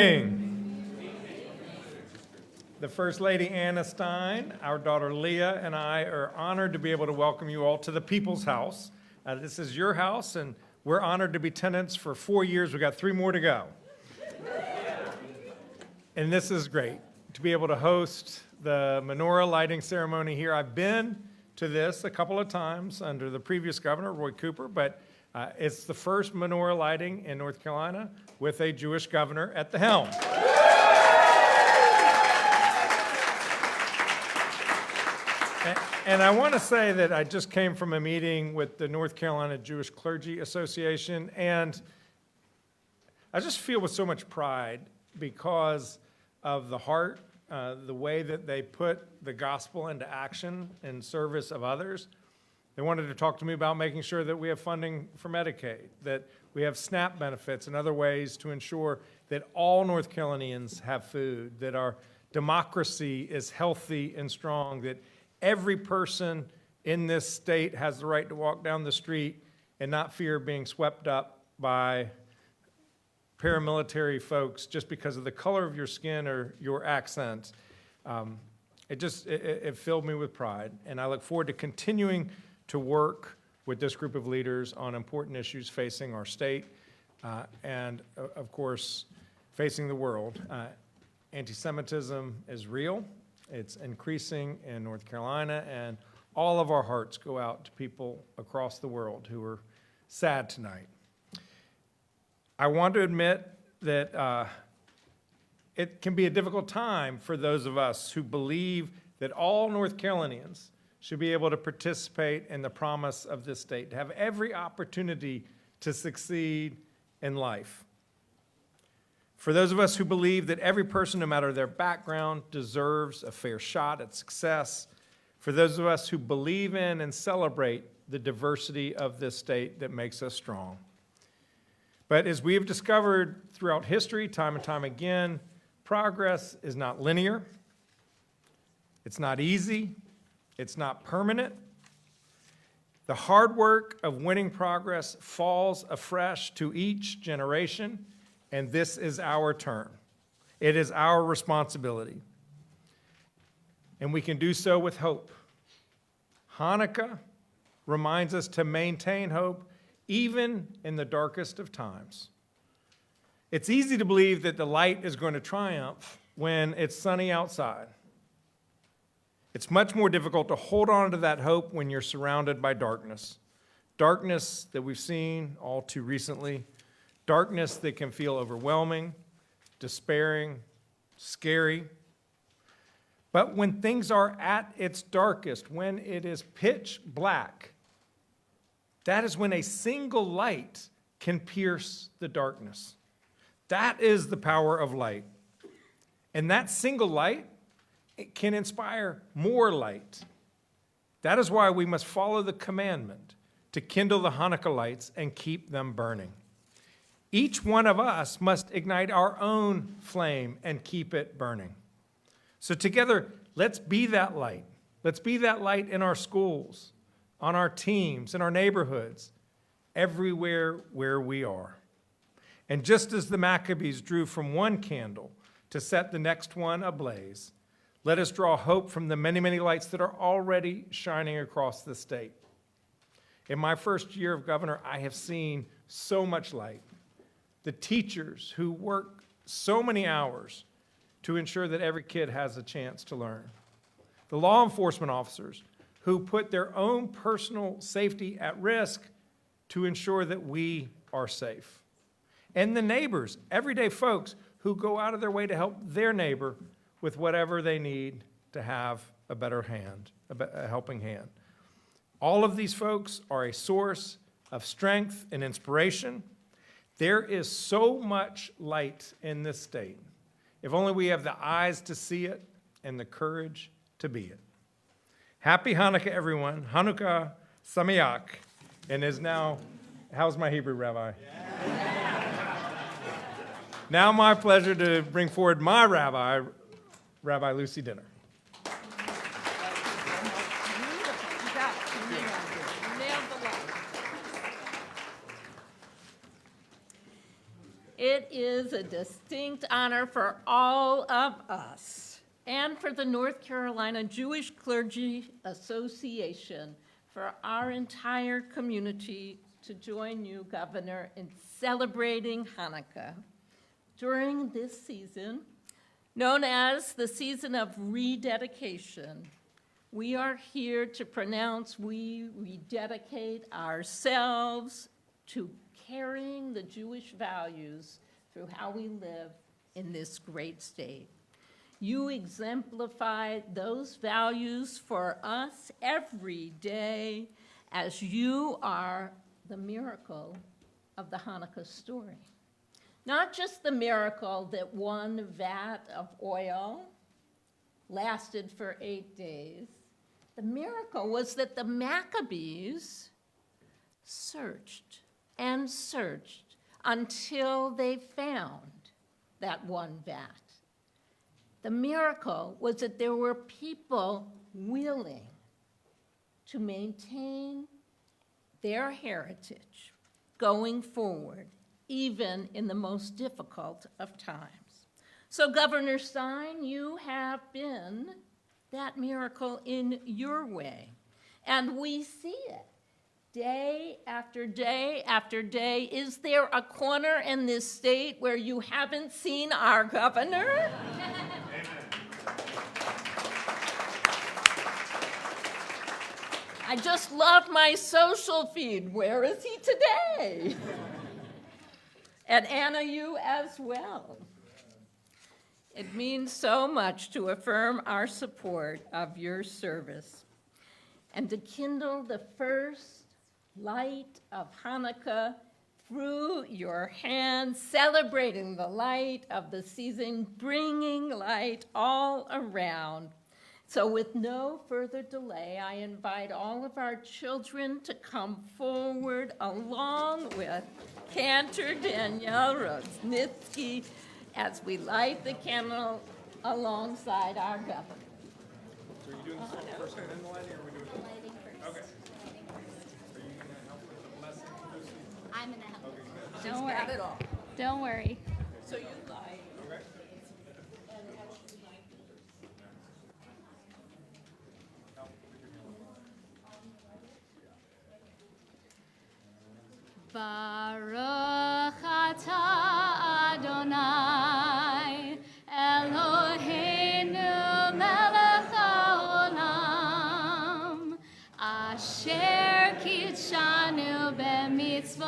The First Lady Anna Stein, our daughter Leah, and I are honored to be able to welcome you all to the People's House. This is your house, and we're honored to be tenants for 4 years. We've got 3 more to go. And this is great, to be able to host the menorah lighting ceremony here. I've been to this a couple of times under the previous governor, Roy Cooper, but it's the first menorah lighting in North Carolina with a Jewish governor at the helm. And I want to say that I just came from a meeting with the North Carolina Jewish Clergy Association, and I just feel with so much pride because of the heart, the way that they put the gospel into action in service of others. They wanted to talk to me about making sure that we have funding for Medicaid, that we have SNAP benefits and other ways to ensure that all North Carolinians have food, that our democracy is healthy and strong, that every person in this state has the right to walk down the street and not fear being swept up by paramilitary folks just because of the color of your skin or your accent. It filled me with pride, and I look forward to continuing to work with this group of leaders on important issues facing our state and, of course, facing the world. Anti-Semitism is real. It's increasing in North Carolina, and all of our hearts go out to people across the world who are sad tonight. I want to admit that it can be a difficult time for those of us who believe that all North Carolinians should be able to participate in the promise of this state, to have every opportunity to succeed in life. For those of us who believe that every person, no matter their background, deserves a fair shot at success. For those of us who believe in and celebrate the diversity of this state that makes us strong. But as we have discovered throughout history, time and time again, progress is not linear. It's not easy. It's not permanent. The hard work of winning progress falls afresh to each generation. And this is our turn. It is our responsibility. And we can do so with hope. Hanukkah reminds us to maintain hope even in the darkest of times. It's easy to believe that the light is going to triumph when it's sunny outside. It's much more difficult to hold on to that hope when you're surrounded by darkness. Darkness that we've seen all too recently. Darkness that can feel overwhelming, despairing, scary. But when things are at its darkest, when it is pitch black, that is when a single light can pierce the darkness. That is the power of light. And that single light, it can inspire more light. That is why we must follow the commandment to kindle the Hanukkah lights and keep them burning. Each one of us must ignite our own flame and keep it burning. So together, let's be that light. Let's be that light in our schools, on our teams, in our neighborhoods, everywhere where we are. And just as the Maccabees drew from one candle to set the next one ablaze, let us draw hope from the many, many lights that are already shining across the state. In my first year of governor, I have seen so much light. The teachers who work so many hours to ensure that every kid has a chance to learn. The law enforcement officers who put their own personal safety at risk to ensure that we are safe. And the neighbors, everyday folks who go out of their way to help their neighbor with whatever they need to have a better hand, a helping hand. All of these folks are a source of strength and inspiration. There is so much light in this state, if only we have the eyes to see it and the courage to be it. Happy Hanukkah, everyone. Hanukkah Sameach. And is now, how's my Hebrew, Rabbi? Yeah. Now my pleasure to bring forward my Rabbi, Rabbi Lucy Dinner. It is a distinct honor for all of us and for the North Carolina Jewish Clergy Association, for our entire community to join you, Governor, in celebrating Hanukkah. During this season, known as the season of rededication, we are here to pronounce we rededicate ourselves to carrying the Jewish values through how we live in this great state. You exemplify those values for us every day as you are the miracle of the Hanukkah story. Not just the miracle that one vat of oil lasted for 8 days. The miracle was that the Maccabees searched and searched until they found that one vat. The miracle was that there were people willing to maintain their heritage going forward, even in the most difficult of times. So, Governor Stein, you have been that miracle in your way, and we see it day after day after day. Is there a corner in this state where you haven't seen our governor? I just love my social feed. Where is he today? And Anna, you as well. It means so much to affirm our support of your service and to kindle the first light of Hanukkah through your hands, celebrating the light of the season, bringing light all around. So with no further delay, I invite all of our children to come forward along with Cantor Danielle Rosnitsky as we light the candle alongside our governor. So are you doing this first and then the lighting, or are we doing it? Lighting first. Okay. Lighting first. Are you going to help with the lesson? I'm gonna help. Okay. Don't Got worry. it all. Don't worry. So you light. Okay. Baruch atah Adonai Eloheinu melech haolam asher kitshanu b'mitzvotav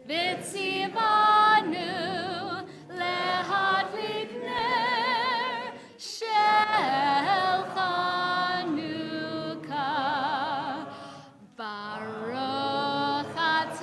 v'tzivanu lehadlik ner shel Chanukah. Baruch atah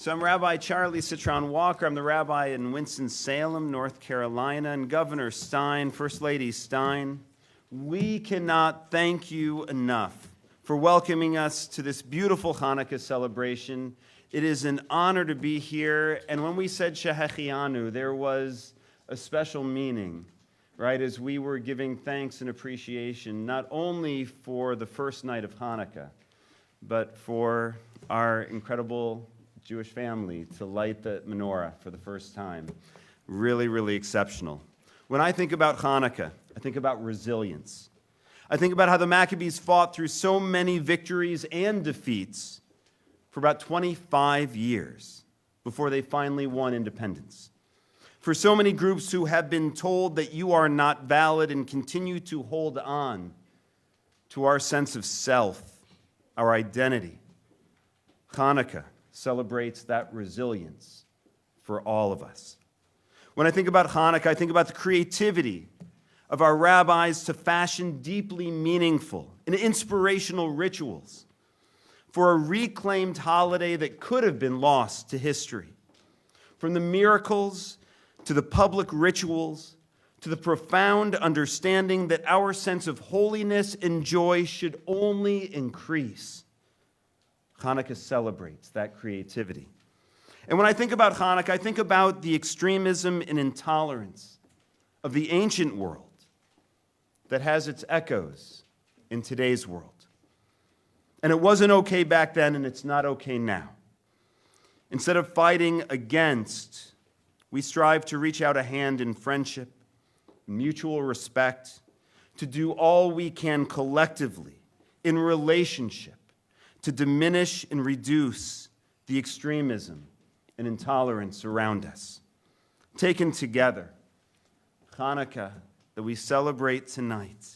So I'm Rabbi Charlie Citron Walker. I'm the rabbi in Winston-Salem, North Carolina, and Governor Stein, First Lady Stein. We cannot thank you enough for welcoming us to this beautiful Hanukkah celebration. It is an honor to be here. And when we said Shehechianu, there was a special meaning, right, as we were giving thanks and appreciation, not only for the first night of Hanukkah, but for our incredible Jewish family to light the menorah for the first time. Really, really exceptional. When I think about Hanukkah, I think about resilience. I think about how the Maccabees fought through so many victories and defeats for about 25 years before they finally won independence. For so many groups who have been told that you are not valid and continue to hold on to our sense of self, our identity, Hanukkah celebrates that resilience for all of us. When I think about Hanukkah, I think about the creativity of our rabbis to fashion deeply meaningful and inspirational rituals for a reclaimed holiday that could have been lost to history. From the miracles to the public rituals to the profound understanding that our sense of holiness and joy should only increase, Hanukkah celebrates that creativity. And when I think about Hanukkah, I think about the extremism and intolerance of the ancient world that has its echoes in today's world. And it wasn't okay back then, and it's not okay now. Instead of fighting against, we strive to reach out a hand in friendship, mutual respect, to do all we can collectively in relationship to diminish and reduce the extremism and intolerance around us. Taken together, Hanukkah that we celebrate tonight,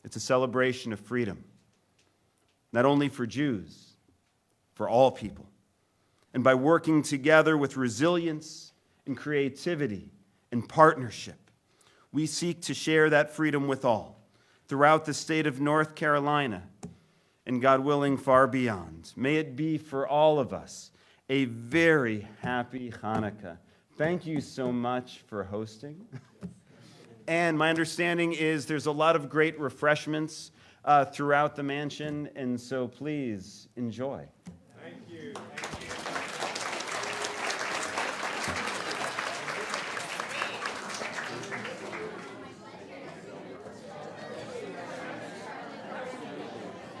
it's a celebration of freedom, not only for Jews, for all people. And by working together with resilience and creativity and partnership, we seek to share that freedom with all throughout the state of North Carolina, and God willing, far beyond. May it be for all of us a very happy Hanukkah. Thank you so much for hosting. And my understanding is there's a lot of great refreshments throughout the mansion, and so please enjoy.